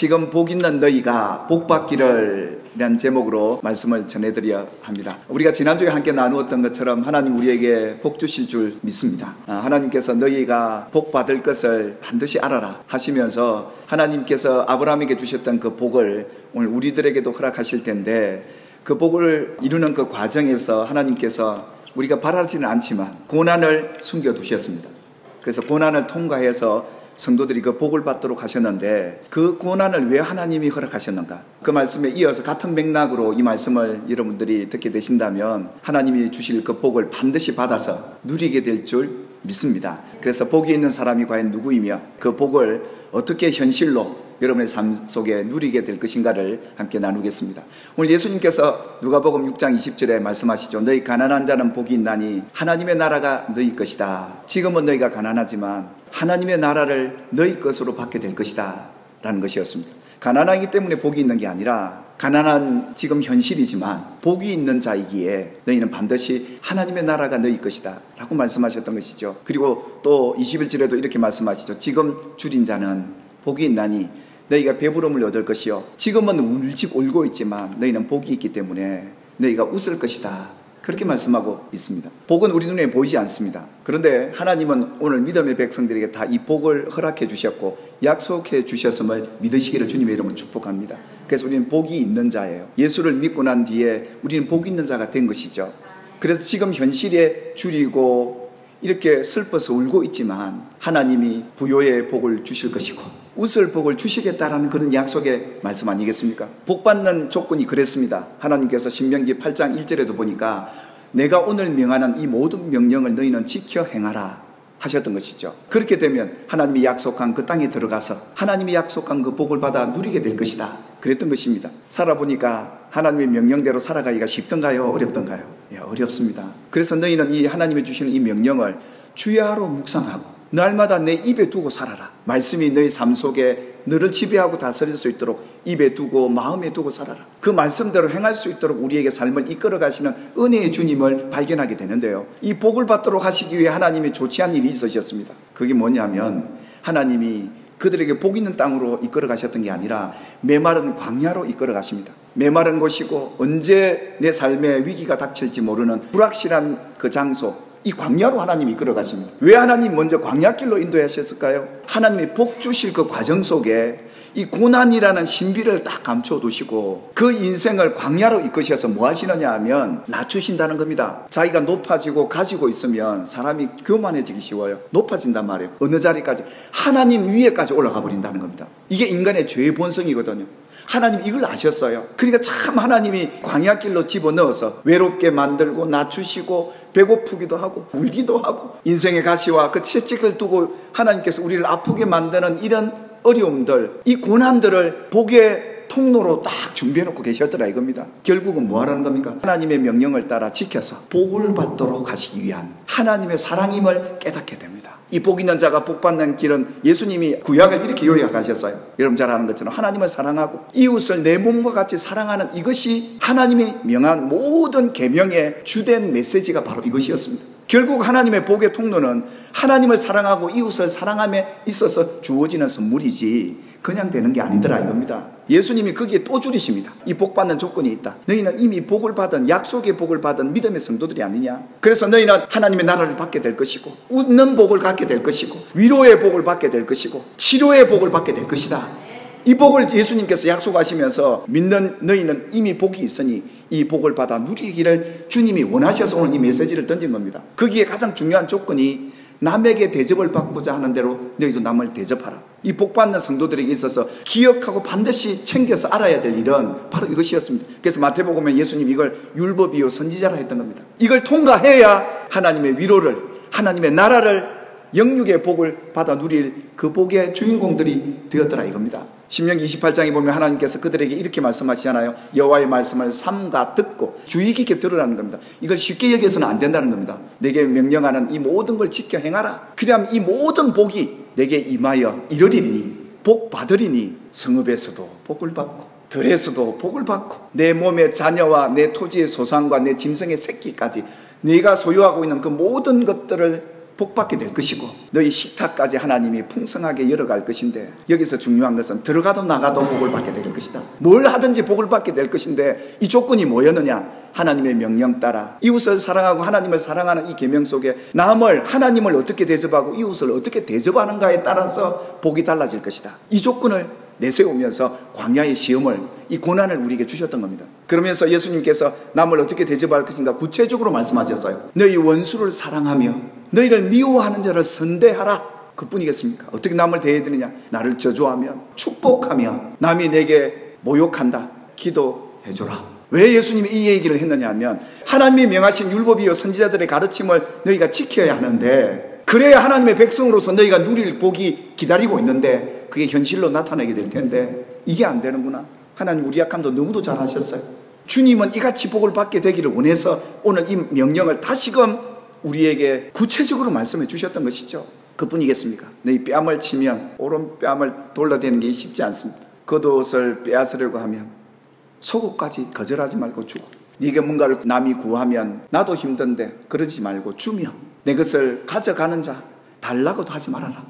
지금 복 있는 너희가 복 받기를 이라는 제목으로 말씀을 전해드려야 합니다. 우리가 지난주에 함께 나누었던 것처럼 하나님 우리에게 복 주실 줄 믿습니다. 하나님께서 너희가 복 받을 것을 반드시 알아라 하시면서 하나님께서 아브라함에게 주셨던 그 복을 오늘 우리들에게도 허락하실 텐데, 그 복을 이루는 그 과정에서 하나님께서 우리가 바라지는 않지만 고난을 숨겨두셨습니다. 그래서 고난을 통과해서 성도들이 그 복을 받도록 하셨는데, 그 고난을 왜 하나님이 허락하셨는가? 그 말씀에 이어서 같은 맥락으로 이 말씀을 여러분들이 듣게 되신다면 하나님이 주실 그 복을 반드시 받아서 누리게 될 줄 믿습니다. 그래서 복이 있는 사람이 과연 누구이며 그 복을 어떻게 현실로 여러분의 삶 속에 누리게 될 것인가를 함께 나누겠습니다. 오늘 예수님께서 누가복음 6장 20절에 말씀하시죠. 너희 가난한 자는 복이 있나니 하나님의 나라가 너희 것이다. 지금은 너희가 가난하지만 하나님의 나라를 너희 것으로 받게 될 것이다 라는 것이었습니다. 가난하기 때문에 복이 있는 게 아니라, 가난한 지금 현실이지만 복이 있는 자이기에 너희는 반드시 하나님의 나라가 너희 것이다 라고 말씀하셨던 것이죠. 그리고 또 21절에도 이렇게 말씀하시죠. 지금 줄인 자는 복이 있나니 너희가 배부름을 얻을 것이요 지금은 울고 있지만 너희는 복이 있기 때문에 너희가 웃을 것이다. 그렇게 말씀하고 있습니다. 복은 우리 눈에 보이지 않습니다. 그런데 하나님은 오늘 믿음의 백성들에게 다 이 복을 허락해 주셨고 약속해 주셨음을 믿으시기를 주님의 이름으로 축복합니다. 그래서 우리는 복이 있는 자예요. 예수를 믿고 난 뒤에 우리는 복이 있는 자가 된 것이죠. 그래서 지금 현실에 줄이고 이렇게 슬퍼서 울고 있지만 하나님이 부요의 복을 주실 것이고 웃을 복을 주시겠다라는 그런 약속의 말씀 아니겠습니까? 복 받는 조건이 그랬습니다. 하나님께서 신명기 8장 1절에도 보니까 내가 오늘 명하는 이 모든 명령을 너희는 지켜 행하라 하셨던 것이죠. 그렇게 되면 하나님이 약속한 그 땅에 들어가서 하나님이 약속한 그 복을 받아 누리게 될 것이다 그랬던 것입니다. 살아보니까 하나님의 명령대로 살아가기가 쉽던가요? 어렵던가요? 어렵습니다. 그래서 너희는 이 하나님이 주시는 이 명령을 주야로 묵상하고 날마다 내 입에 두고 살아라. 말씀이 너희 삶 속에 너를 지배하고 다스릴 수 있도록 입에 두고 마음에 두고 살아라. 그 말씀대로 행할 수 있도록 우리에게 삶을 이끌어 가시는 은혜의 주님을 발견하게 되는데요, 이 복을 받도록 하시기 위해 하나님이 조치한 일이 있으셨습니다. 그게 뭐냐면 하나님이 그들에게 복 있는 땅으로 이끌어 가셨던 게 아니라 메마른 광야로 이끌어 가십니다. 메마른 곳이고 언제 내 삶에 위기가 닥칠지 모르는 불확실한 그 장소, 이 광야로 하나님이 이끌어 가십니다. 왜 하나님 먼저 광야길로 인도하셨을까요? 하나님이 복 주실 그 과정 속에 이 고난이라는 신비를 딱 감춰두시고 그 인생을 광야로 이끄셔서 뭐 하시느냐 하면 낮추신다는 겁니다. 자기가 높아지고 가지고 있으면 사람이 교만해지기 쉬워요. 높아진단 말이에요. 어느 자리까지? 하나님 위에까지 올라가 버린다는 겁니다. 이게 인간의 죄의 본성이거든요. 하나님 이걸 아셨어요. 그러니까 참 하나님이 광야길로 집어넣어서 외롭게 만들고 낮추시고 배고프기도 하고 울기도 하고 인생의 가시와 그 채찍을 두고 하나님께서 우리를 아프게 만드는 이런 어려움들, 이 고난들을 복의 통로로 딱 준비해놓고 계셨더라 이겁니다. 결국은 뭐 하라는 겁니까? 하나님의 명령을 따라 지켜서 복을 받도록 하시기 위한 하나님의 사랑임을 깨닫게 됩니다. 이 복 있는 자가 복 받는 길은 예수님이 구약을 이렇게 요약하셨어요. 여러분 잘 아는 것처럼 하나님을 사랑하고 이웃을 내 몸과 같이 사랑하는 이것이 하나님이 명한 모든 계명의 주된 메시지가 바로 이것이었습니다. 결국 하나님의 복의 통로는 하나님을 사랑하고 이웃을 사랑함에 있어서 주어지는 선물이지 그냥 되는 게 아니더라 이겁니다. 예수님이 거기에 또 줄이십니다. 이 복 받는 조건이 있다. 너희는 이미 복을 받은, 약속의 복을 받은 믿음의 성도들이 아니냐. 그래서 너희는 하나님의 나라를 받게 될 것이고 웃는 복을 갖게 될 것이고 위로의 복을 받게 될 것이고 치료의 복을 받게 될 것이다. 이 복을 예수님께서 약속하시면서 믿는 너희는 이미 복이 있으니 이 복을 받아 누리기를 주님이 원하셔서 오늘 이 메시지를 던진 겁니다. 거기에 가장 중요한 조건이 남에게 대접을 받고자 하는 대로 너희도 남을 대접하라. 이 복 받는 성도들에게 있어서 기억하고 반드시 챙겨서 알아야 될 일은 바로 이것이었습니다. 그래서 마태복음에 예수님 이걸 율법이요 선지자라 했던 겁니다. 이걸 통과해야 하나님의 위로를, 하나님의 나라를, 영육의 복을 받아 누릴 그 복의 주인공들이 되었더라 이겁니다. 신명기 28장에 보면 하나님께서 그들에게 이렇게 말씀하시잖아요. 여호와의 말씀을 삼가 듣고 주의 깊게 들으라는 겁니다. 이걸 쉽게 여기서는 안 된다는 겁니다. 내게 명령하는 이 모든 걸 지켜 행하라. 그래야 이 모든 복이 내게 임하여 이르리니 복 받으리니 성읍에서도 복을 받고 들에서도 복을 받고 내 몸의 자녀와 내 토지의 소산과 내 짐승의 새끼까지 네가 소유하고 있는 그 모든 것들을 복받게 될 것이고 너희 식탁까지 하나님이 풍성하게 열어갈 것인데 여기서 중요한 것은 들어가도 나가도 복을 받게 될 것이다. 뭘 하든지 복을 받게 될 것인데 이 조건이 뭐였느냐? 하나님의 명령 따라 이웃을 사랑하고 하나님을 사랑하는 이 계명 속에 남을 하나님을 어떻게 대접하고 이웃을 어떻게 대접하는가에 따라서 복이 달라질 것이다. 이 조건을 내세우면서 광야의 시험을, 이 고난을 우리에게 주셨던 겁니다. 그러면서 예수님께서 남을 어떻게 대접할 것인가 구체적으로 말씀하셨어요. 너희 원수를 사랑하며 너희를 미워하는 자를 선대하라. 그뿐이겠습니까? 어떻게 남을 대해야 되느냐? 나를 저주하면, 축복하면, 남이 내게 모욕한다, 기도해줘라. 왜 예수님이 이 얘기를 했느냐 하면 하나님이 명하신 율법이요 선지자들의 가르침을 너희가 지켜야 하는데, 그래야 하나님의 백성으로서 너희가 누릴 복이 기다리고 있는데 그게 현실로 나타나게 될 텐데 이게 안 되는구나. 하나님 우리 약함도 너무도 잘하셨어요. 주님은 이같이 복을 받게 되기를 원해서 오늘 이 명령을 다시금 우리에게 구체적으로 말씀해 주셨던 것이죠. 그뿐이겠습니까? 너희 뺨을 치면 오른 뺨을 돌려대는 게 쉽지 않습니다. 겉옷을 빼앗으려고 하면 속옷까지 거절하지 말고 주고, 네가 뭔가를 남이 구하면 나도 힘든데 그러지 말고 주며 내 것을 가져가는 자 달라고도 하지 말아라.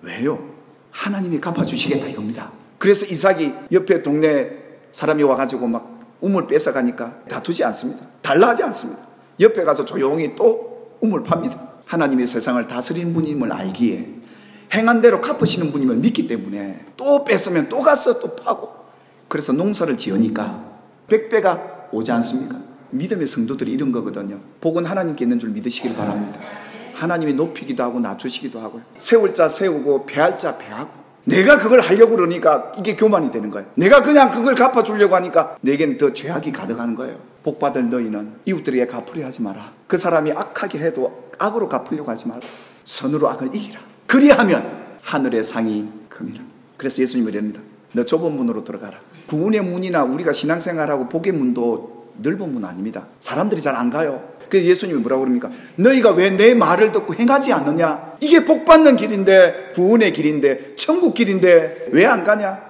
왜요? 하나님이 갚아주시겠다 이겁니다. 그래서 이삭이 옆에 동네 사람이 와가지고 막 우물 뺏어가니까 다투지 않습니다. 달라 하지 않습니다. 옆에 가서 조용히 또 우물 팝니다. 하나님이 세상을 다스리는 분임을 알기에 행한 대로 갚으시는 분임을 믿기 때문에 또 뺏으면 또 가서 또 파고, 그래서 농사를 지으니까 100배가 오지 않습니까? 믿음의 성도들이 이런 거거든요. 복은 하나님께 있는 줄 믿으시길 바랍니다. 하나님이 높이기도 하고 낮추시기도 하고요. 세울 자 세우고 패할 자 패하고, 내가 그걸 하려고 그러니까 이게 교만이 되는 거예요. 내가 그냥 그걸 갚아주려고 하니까 내게는 더 죄악이 가득하는 거예요. 복받을 너희는 이웃들에게 갚으려 하지 마라. 그 사람이 악하게 해도 악으로 갚으려고 하지 마라. 선으로 악을 이기라. 그리하면 하늘의 상이 큽니다. 그래서 예수님이 이랍니다. 너 좁은 문으로 들어가라. 구원의 문이나 우리가 신앙생활하고 복의 문도 넓은 문 아닙니다. 사람들이 잘 안 가요. 그래서 예수님이 뭐라고 그럽니까? 너희가 왜 내 말을 듣고 행하지 않느냐? 이게 복받는 길인데, 구원의 길인데, 천국 길인데 왜 안 가냐?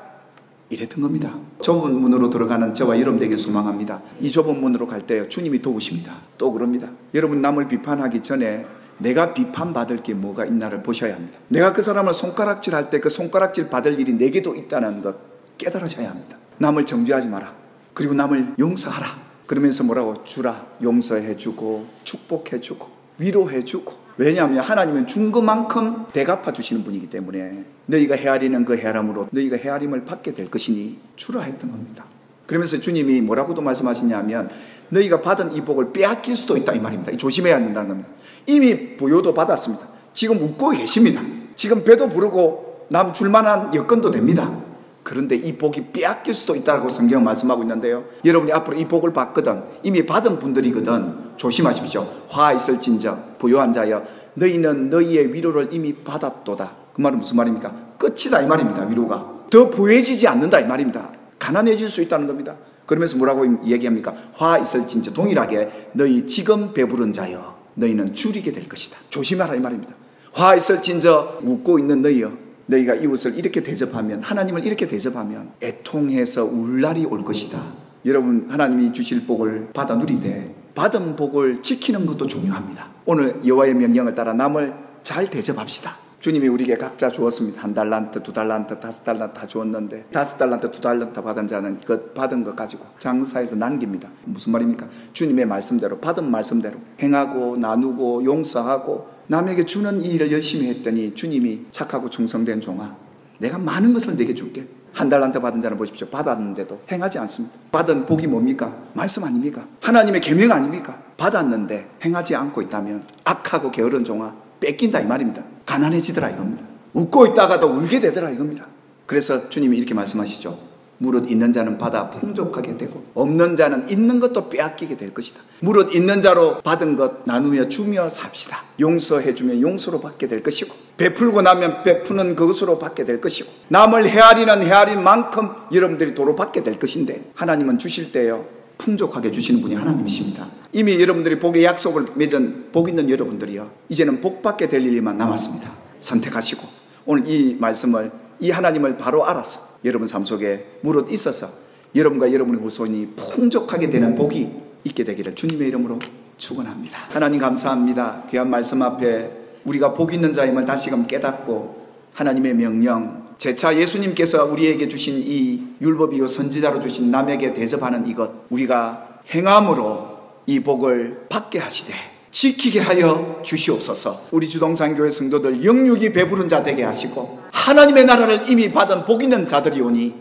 이랬던 겁니다. 좁은 문으로 들어가는 저와 여러분 되길 소망합니다. 이 좁은 문으로 갈 때 주님이 도우십니다. 또 그럽니다. 여러분 남을 비판하기 전에 내가 비판받을 게 뭐가 있나를 보셔야 합니다. 내가 그 사람을 손가락질 할 때 그 손가락질 받을 일이 내게도 있다는 것 깨달으셔야 합니다. 남을 정죄하지 마라. 그리고 남을 용서하라. 그러면서 뭐라고? 주라. 용서해주고 축복해주고 위로해주고. 왜냐하면 하나님은 준 것만큼 대갚아 주시는 분이기 때문에 너희가 헤아리는 그 헤아림으로 너희가 헤아림을 받게 될 것이니 주라 했던 겁니다. 그러면서 주님이 뭐라고도 말씀하시냐면 너희가 받은 이 복을 빼앗길 수도 있다 이 말입니다. 조심해야 한다는 겁니다. 이미 부요도 받았습니다. 지금 웃고 계십니다. 지금 배도 부르고 남 줄만한 여건도 됩니다. 그런데 이 복이 빼앗길 수도 있다고 성경은 말씀하고 있는데요. 여러분이 앞으로 이 복을 받거든 이미 받은 분들이거든 조심하십시오. 화 있을진저 부요한 자여 너희는 너희의 위로를 이미 받았도다. 그 말은 무슨 말입니까? 끝이다 이 말입니다. 위로가 더 부해지지 않는다 이 말입니다. 가난해질 수 있다는 겁니다. 그러면서 뭐라고 얘기합니까? 화 있을진저 동일하게 너희 지금 배부른 자여 너희는 줄이게 될 것이다. 조심하라 이 말입니다. 화 있을진저 웃고 있는 너희여 너희가 이웃을 이렇게 대접하면, 하나님을 이렇게 대접하면 애통해서 울 날이 올 것이다. 여러분 하나님이 주실 복을 받아 누리되 받은 복을 지키는 것도 중요합니다. 오늘 여호와의 명령을 따라 남을 잘 대접합시다. 주님이 우리에게 각자 주었습니다. 1달란트, 2달란트, 5달란트 다 주었는데 5달란트, 2달란트 받은 자는 그 받은 것 가지고 장사해서 남깁니다. 무슨 말입니까? 주님의 말씀대로 받은 말씀대로 행하고 나누고 용서하고 남에게 주는 이 일을 열심히 했더니 주님이 착하고 충성된 종아 내가 많은 것을 내게 줄게. 1달란트 받은 자는 보십시오. 받았는데도 행하지 않습니다. 받은 복이 뭡니까? 말씀 아닙니까? 하나님의 계명 아닙니까? 받았는데 행하지 않고 있다면 악하고 게으른 종아 뺏긴다 이 말입니다. 가난해지더라 이겁니다. 웃고 있다가도 울게 되더라 이겁니다. 그래서 주님이 이렇게 말씀하시죠. 무릇 있는 자는 받아 풍족하게 되고 없는 자는 있는 것도 빼앗기게 될 것이다. 무릇 있는 자로 받은 것 나누며 주며 삽시다. 용서해주면 용서로 받게 될 것이고 베풀고 나면 베푸는 그것으로 받게 될 것이고 남을 헤아리는 헤아림만큼 여러분들이 도로 받게 될 것인데 하나님은 주실 때요 풍족하게 주시는 분이 하나님이십니다. 이미 여러분들이 복의 약속을 맺은 복 있는 여러분들이요 이제는 복 받게 될 일만 남았습니다. 선택하시고 오늘 이 말씀을 이 하나님을 바로 알아서 여러분 삶 속에 무릇 있어서 여러분과 여러분의 후손이 풍족하게 되는 복이 있게 되기를 주님의 이름으로 축원합니다. 하나님 감사합니다. 귀한 말씀 앞에 우리가 복 있는 자임을 다시금 깨닫고 하나님의 명령, 제차 예수님께서 우리에게 주신 이 율법이요 선지자로 주신 남에게 대접하는 이것, 우리가 행함으로 이 복을 받게 하시되 지키게 하여 주시옵소서. 우리 주동산교회 성도들 영육이 배부른 자 되게 하시고 하나님의 나라를 이미 받은 복 있는 자들이오니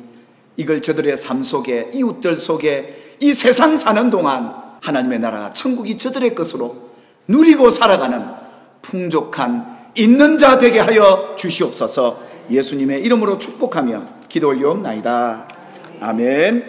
이걸 저들의 삶 속에, 이웃들 속에, 이 세상 사는 동안 하나님의 나라 천국이 저들의 것으로 누리고 살아가는 풍족한 있는 자 되게 하여 주시옵소서. 예수님의 이름으로 축복하며 기도 올리옵나이다. 아멘.